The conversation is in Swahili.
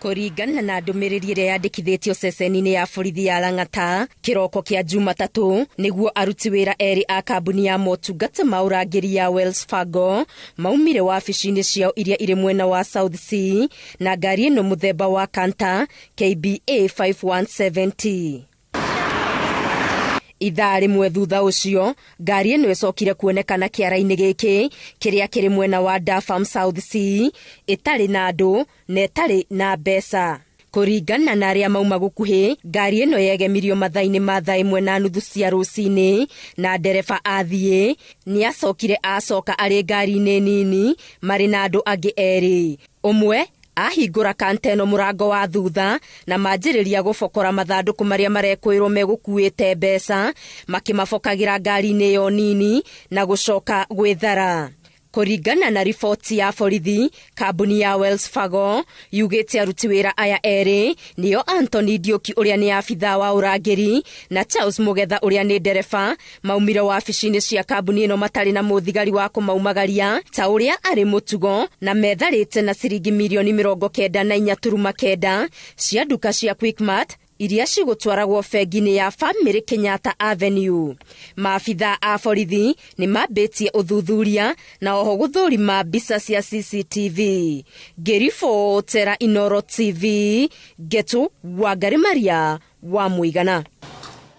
Kũringana na ndũmĩrĩri ĩrĩa yandĩkithĩtio ceceni-inĩ ya borithi ya Lang'ata kĩroko kĩa Jumatatũ, nĩguo aruti wĩra erĩ a kambuni ya motungata ma ũrangĩri ya Wells Fargo maumire wabici-inĩ ciao iria irĩ mwena wa South Sea na ngari ĩno mũthemba wa Canter KBA 5170. Ithaa rĩmwe thutha ũcio, ngari ĩno ĩcokire kuonekana kĩara-inĩ gĩkĩ kĩrĩa kĩrĩ mwena wa Durham South Sea, ĩtarĩ na andũ na ĩtarĩ na mbeca. Kũringana na arĩa mauma gũkuhĩ, ngari ĩno yegemirio mathaa-inĩ ma 1:30 cia rũcinĩ na ndereba athiĩ nĩacokire acoka arĩ ngari-inĩ nini marĩ na andũ angĩ erĩ. Ũmwe ahingũra kanteno mũrango wa thutha na manjĩrĩria gũbokora mathandũkũ marĩa marekwĩrwo megũkuĩte mbeca, makĩmabokagĩra ngari-inĩ yo nini na gũcoka gwĩthara. Kũringana na riboti ya borithi, kambuni ya Wells Fargo yugĩte aruti wĩra aya erĩ nĩo Anthony Ndioki ũrĩa nĩ abithaa wa ũrangĩri na Charles Mugetha ũrĩa nĩ ndereba maumire wabici-inĩ cia kambuni ĩno matarĩ na mũthigari wa kũmaumagaria ta ũrĩa arĩ mũtugo, na metharĩte na ciringi mirioni 94.9 cia nduka cia Quickmart iria cigũtwaragwo bengi-inĩ ya Family Kenyatta Avenue. Maabithaa a borithi nĩ mambĩtie ũthuthuria na oho gũthũrima mbica cia CCTV. Ngĩribotera Inooro TV, Getu Wangari Maria wa Mũigana.